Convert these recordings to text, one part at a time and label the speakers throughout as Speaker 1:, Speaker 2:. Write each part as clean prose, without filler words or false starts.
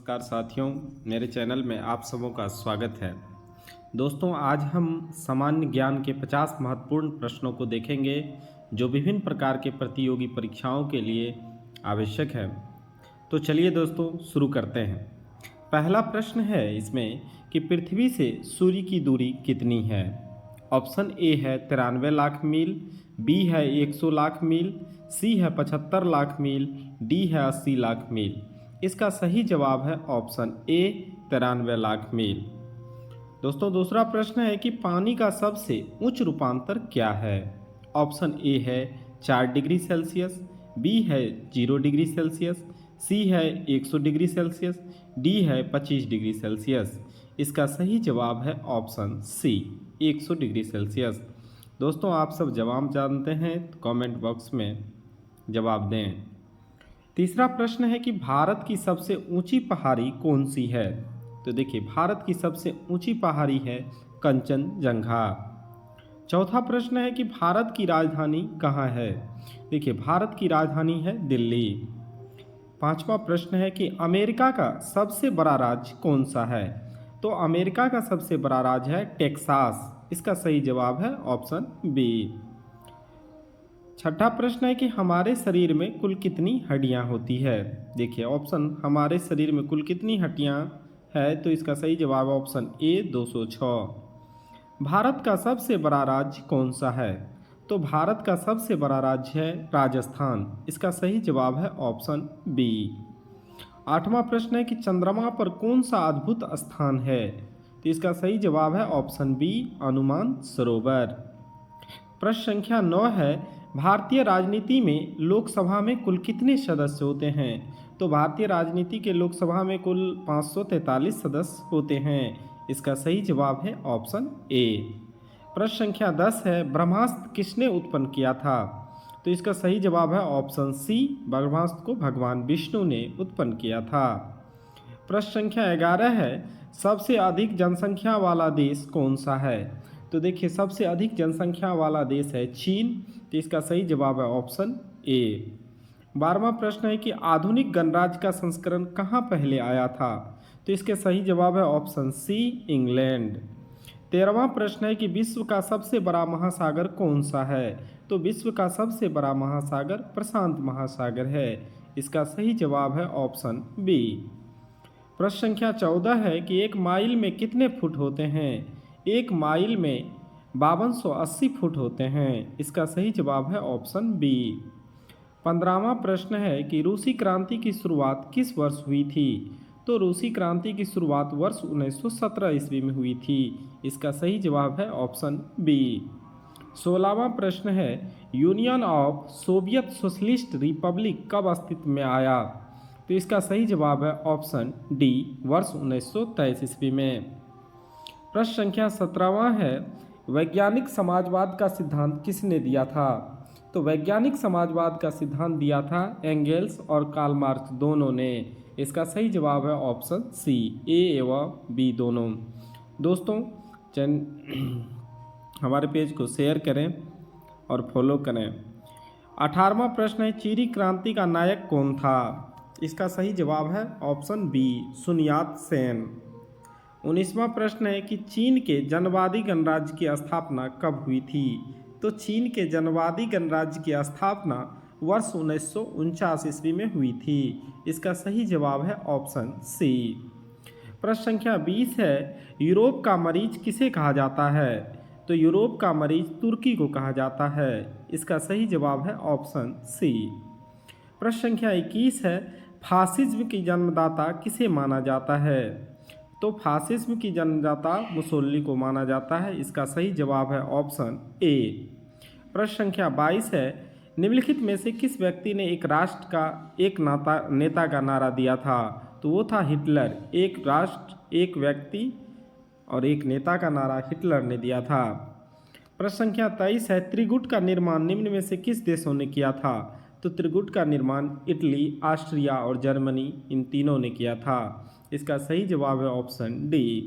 Speaker 1: नमस्कार साथियों, मेरे चैनल में आप सबों का स्वागत है। दोस्तों, आज हम सामान्य ज्ञान के 50 महत्वपूर्ण प्रश्नों को देखेंगे जो विभिन्न प्रकार के प्रतियोगी परीक्षाओं के लिए आवश्यक है। तो चलिए दोस्तों शुरू करते हैं। पहला प्रश्न है इसमें कि पृथ्वी से सूर्य की दूरी कितनी है। ऑप्शन ए है 93 लाख मील, बी है 100 लाख मील, सी है 75 लाख मील, डी है 80 लाख मील। इसका सही जवाब है ऑप्शन ए 93 लाख मील। दोस्तों, दूसरा प्रश्न है कि पानी का सबसे उच्च रूपांतर क्या है। ऑप्शन ए है 4 डिग्री सेल्सियस, बी है 0 डिग्री सेल्सियस, सी है 100 डिग्री सेल्सियस, डी है 25 डिग्री सेल्सियस। इसका सही जवाब है ऑप्शन सी 100 डिग्री सेल्सियस। दोस्तों, आप सब जवाब जानते हैं तो कमेंट बॉक्स में जवाब दें। तीसरा प्रश्न है कि भारत की सबसे ऊंची पहाड़ी कौन सी है। तो देखिए, भारत की सबसे ऊंची पहाड़ी है कंचनजंगा। चौथा प्रश्न है कि भारत की राजधानी कहाँ है। देखिए, भारत की राजधानी है दिल्ली। पांचवा प्रश्न है कि अमेरिका का सबसे बड़ा राज्य कौन सा है। तो अमेरिका का सबसे बड़ा राज्य है टेक्सास। इसका सही जवाब है ऑप्शन बी। छठा प्रश्न है कि हमारे शरीर में कुल कितनी हड्डियां होती है। देखिए, ऑप्शन हमारे शरीर में कुल कितनी हड्डियां है, तो इसका सही जवाब ऑप्शन ए 206। भारत का सबसे बड़ा राज्य कौन सा है। तो भारत का सबसे बड़ा राज्य है राजस्थान। इसका सही जवाब है ऑप्शन बी। आठवां प्रश्न है कि चंद्रमा पर कौन सा अद्भुत स्थान है। तो इसका सही जवाब है ऑप्शन बी अनुमान सरोवर। प्रश्न संख्या 9 है भारतीय राजनीति में लोकसभा में कुल कितने सदस्य होते हैं। तो भारतीय राजनीति के लोकसभा में कुल 543 सदस्य होते हैं। इसका सही जवाब है ऑप्शन ए। प्रश्न संख्या 10 है ब्रह्मास्त्र किसने उत्पन्न किया था। तो इसका सही जवाब है ऑप्शन सी ब्रह्मास्त्र को भगवान विष्णु ने उत्पन्न किया था। प्रश्न संख्या 11 है सबसे अधिक जनसंख्या वाला देश कौन सा है। तो देखिए, सबसे अधिक जनसंख्या वाला देश है चीन। तो इसका सही जवाब है ऑप्शन ए। 12वां प्रश्न है कि आधुनिक गणराज्य का संस्करण कहाँ पहले आया था। तो इसके सही जवाब है ऑप्शन सी इंग्लैंड। 13वां प्रश्न है कि विश्व का सबसे बड़ा महासागर कौन सा है। तो विश्व का सबसे बड़ा महासागर प्रशांत महासागर है। इसका सही जवाब है ऑप्शन बी। प्रश्न संख्या 14 है कि 1 माइल में कितने फुट होते हैं। 1 माइल में 5280 फुट होते हैं। इसका सही जवाब है ऑप्शन बी। 15वां प्रश्न है कि रूसी क्रांति की शुरुआत किस वर्ष हुई थी। तो रूसी क्रांति की शुरुआत वर्ष 1917 ईस्वी में हुई थी। इसका सही जवाब है ऑप्शन बी। 16वां प्रश्न है union of Soviet socialist Republic कब अस्तित्व में आया। तो इसका सही जवाब है ऑप्शन डी वर्ष 1923 ईस्वी में। प्रश्न संख्या 17वां है वैज्ञानिक समाजवाद का सिद्धांत किसने दिया था। तो वैज्ञानिक समाजवाद का सिद्धांत दिया था एंगेल्स और कार्ल मार्क्स दोनों ने। इसका सही जवाब है ऑप्शन सी ए एवं बी दोनों। दोस्तों, हमारे पेज को शेयर करें और फॉलो करें। 18वां प्रश्न है चीनी क्रांति का नायक कौन था। इसका सही जवाब है ऑप्शन बी सुन यात सेन। 19वां प्रश्न है कि चीन के जनवादी गणराज्य की स्थापना कब हुई थी। तो चीन के जनवादी गणराज्य की स्थापना वर्ष 1949 ईस्वी में हुई थी। इसका सही जवाब है ऑप्शन सी। प्रश्न संख्या 20 है यूरोप का मरीज किसे कहा जाता है। तो यूरोप का मरीज तुर्की को कहा जाता है। इसका सही जवाब है ऑप्शन सी। प्रश्न संख्या 21 है फासिज्म की जन्मदाता किसे माना जाता है। तो फासिज्म की जन्मदाता मुसोलिनी को माना जाता है। इसका सही जवाब है ऑप्शन ए। प्रश्न संख्या 22 है निम्नलिखित में से किस व्यक्ति ने एक राष्ट्र का एक नेता का नारा दिया था। तो वो था हिटलर। एक राष्ट्र एक व्यक्ति और एक नेता का नारा हिटलर ने दिया था। प्रश्न संख्या 23 है त्रिगुट का निर्माण निम्न में से किस देशों ने किया था। तो त्रिगुट का निर्माण इटली, ऑस्ट्रिया और जर्मनी इन तीनों ने किया था। इसका सही जवाब है ऑप्शन डी।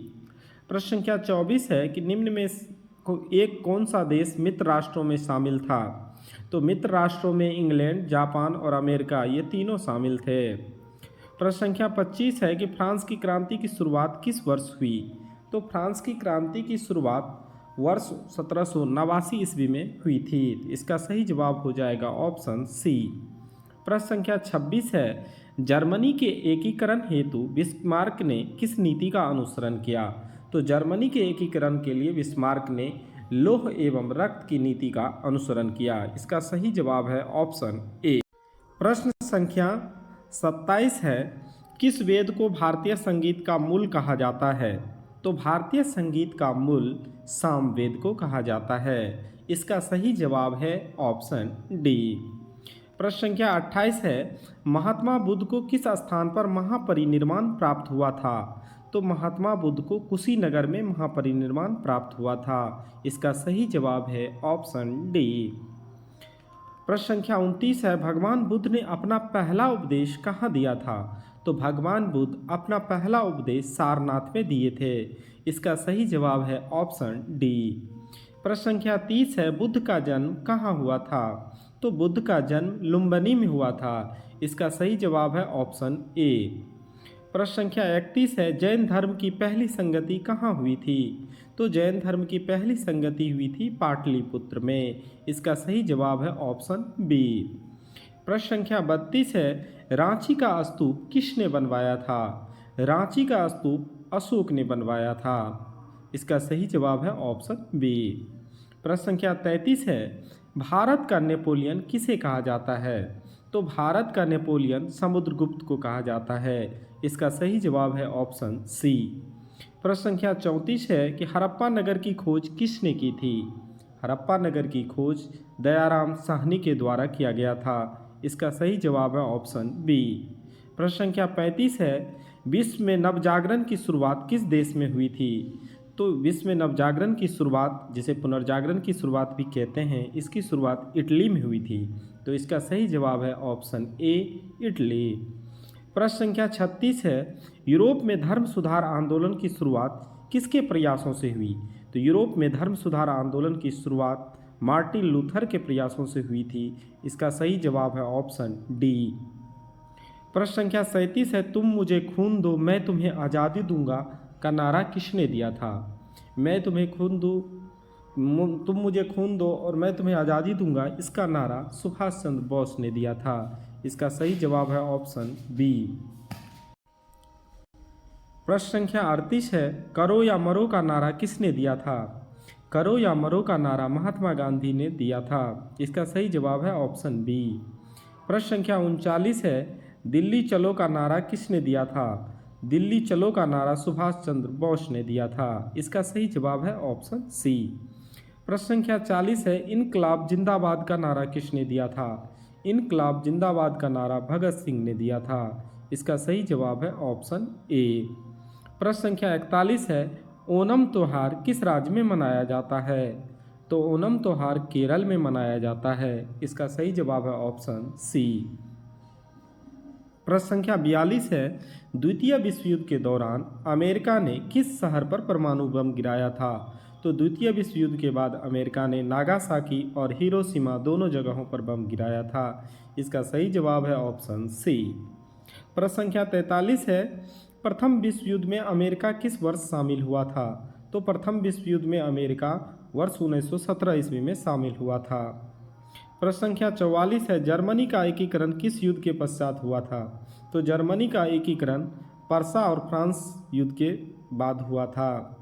Speaker 1: प्रश्न संख्या 24 है कि निम्न में एक कौन सा देश मित्र राष्ट्रों में शामिल था। तो मित्र राष्ट्रों में इंग्लैंड, जापान और अमेरिका ये तीनों शामिल थे। प्रश्न संख्या 25 है कि फ्रांस की क्रांति की शुरुआत किस वर्ष हुई। तो फ्रांस की क्रांति की शुरुआत वर्ष 1789 ईस्वी में हुई थी। इसका सही जवाब हो जाएगा ऑप्शन सी। प्रश्न संख्या 26 है, जर्मनी के एकीकरण हेतु बिस्मार्क ने किस नीति का अनुसरण किया। तो जर्मनी के एकीकरण के लिए बिस्मार्क ने लौह एवं रक्त की नीति का अनुसरण किया। इसका सही जवाब है ऑप्शन ए। प्रश्न संख्या 27 है, किस वेद को भारतीय संगीत का मूल कहा जाता है। तो भारतीय संगीत का मूल सामवेद को कहा जाता है। इसका सही जवाब है ऑप्शन डी। प्रश्न संख्या 28 है, महात्मा बुद्ध को किस स्थान पर महापरिनिर्वाण प्राप्त हुआ था। तो महात्मा बुद्ध को कुशीनगर में महापरिनिर्वाण प्राप्त हुआ था। इसका सही जवाब है ऑप्शन डी। प्रश्न संख्या 29 है, भगवान बुद्ध ने अपना पहला उपदेश कहाँ दिया था। तो भगवान बुद्ध अपना पहला उपदेश सारनाथ में दिए थे। इसका सही जवाब है ऑप्शन डी। प्रश्न संख्या 30 है, बुद्ध का जन्म कहाँ हुआ था। तो बुद्ध का जन्म लुम्बिनी में हुआ था। इसका सही जवाब है ऑप्शन ए। प्रश्न संख्या 31 है, जैन धर्म की पहली संगति कहाँ हुई थी। तो जैन धर्म की पहली संगति हुई थी पाटलिपुत्र में। इसका सही जवाब है ऑप्शन बी। प्रश्न संख्या 32 है, रांची का स्तूप किसने बनवाया था। रांची का स्तूप अशोक ने बनवाया था। इसका सही जवाब है ऑप्शन बी। प्रश्न संख्या 33 है, भारत का नेपोलियन किसे कहा जाता है। तो भारत का नेपोलियन समुद्रगुप्त को कहा जाता है। इसका सही जवाब है ऑप्शन सी। प्रश्न संख्या 34 है कि हड़प्पा नगर की खोज किसने की थी। हड़प्पा नगर की खोज दयाराम साहनी के द्वारा किया गया था। इसका सही जवाब है ऑप्शन बी। प्रश्न संख्या 35 है, विश्व में नवजागरण की शुरुआत किस देश में हुई थी। तो विश्व में नवजागरण की शुरुआत, जिसे पुनर्जागरण की शुरुआत भी कहते हैं, इसकी शुरुआत इटली में हुई थी। तो इसका सही जवाब है ऑप्शन ए, इटली। प्रश्न संख्या 36 है, यूरोप में धर्म सुधार आंदोलन की शुरुआत किसके प्रयासों से हुई। तो यूरोप में धर्म सुधार आंदोलन की शुरुआत मार्टिन लूथर के प्रयासों से हुई थी। इसका सही जवाब है ऑप्शन डी। प्रश्न संख्या 37 है, तुम मुझे खून दो मैं तुम्हें आज़ादी दूंगा का नारा किसने दिया था। मैं तुम्हें खून दूं, तुम मुझे खून दो और मैं तुम्हें आज़ादी दूंगा, इसका नारा सुभाष चंद्र बोस ने दिया था। इसका सही जवाब है ऑप्शन बी। प्रश्न संख्या 38 है, करो या मरो का नारा किसने दिया था। करो या मरो का नारा महात्मा गांधी ने दिया था। इसका सही जवाब है ऑप्शन बी। प्रश्न संख्या 39 है, दिल्ली चलो का नारा किसने दिया था। दिल्ली चलो का नारा सुभाष चंद्र बोस ने दिया था। इसका सही जवाब है ऑप्शन सी। प्रश्न संख्या 40 है, इनकलाब जिंदाबाद का नारा किसने दिया था। इनकलाब जिंदाबाद का नारा भगत सिंह ने दिया था। इसका सही जवाब है ऑप्शन ए। प्रश्न संख्या 41 है, ओणम त्योहार किस राज्य में मनाया जाता है। तो ओणम त्योहार केरल में मनाया जाता है। इसका सही जवाब है ऑप्शन सी। प्रश्न संख्या 42 है, द्वितीय विश्व युद्ध के दौरान अमेरिका ने किस शहर पर परमाणु बम गिराया था। तो द्वितीय विश्व युद्ध के बाद अमेरिका ने नागासाकी और हिरोशिमा दोनों जगहों पर बम गिराया था। इसका सही जवाब है ऑप्शन सी। प्रश्न संख्या 43 है, प्रथम विश्व युद्ध में अमेरिका किस वर्ष शामिल हुआ था। तो प्रथम विश्व युद्ध में अमेरिका वर्ष 1917 ईस्वी में शामिल हुआ था। प्रश्न संख्या 44 है, जर्मनी का एकीकरण किस युद्ध के पश्चात हुआ था। तो जर्मनी का एकीकरण पर्सा और फ्रांस युद्ध के बाद हुआ था।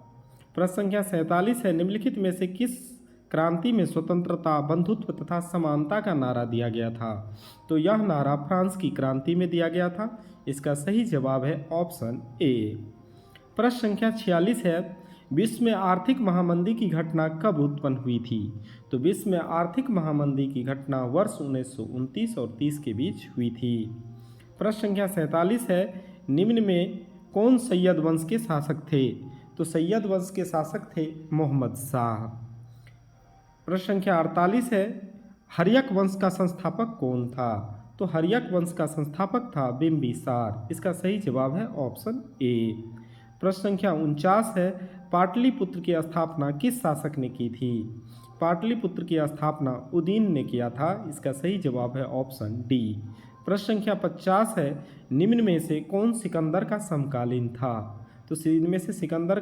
Speaker 1: प्रश्न संख्या 47 है, निम्नलिखित में से किस क्रांति में स्वतंत्रता, बंधुत्व तथा समानता का नारा दिया गया था। तो यह नारा फ्रांस की क्रांति में दिया गया था। इसका सही जवाब है ऑप्शन ए। प्रश्न संख्या 46 है, विश्व में आर्थिक महामंदी की घटना कब उत्पन्न हुई थी। तो विश्व में आर्थिक महामंदी की घटना वर्ष 1929 और 30 के बीच हुई थी। प्रश्न संख्या 47 है, निम्न में कौन सैयद वंश के शासक थे। तो सैयद वंश के शासक थे मोहम्मद शाह। प्रश्न संख्या 48 है, हर्यक वंश का संस्थापक कौन था। तो हर्यक वंश का संस्थापक था बिम्बिसार। इसका सही जवाब है ऑप्शन ए। प्रश्न संख्या 49 है, पाटलिपुत्र की स्थापना किस शासक ने की थी। पाटलिपुत्र की स्थापना उदयन ने किया था। इसका सही जवाब है ऑप्शन डी। प्रश्न संख्या 50 है, निम्न में से कौन सिकंदर का समकालीन था? तो इनमें से सिकंदर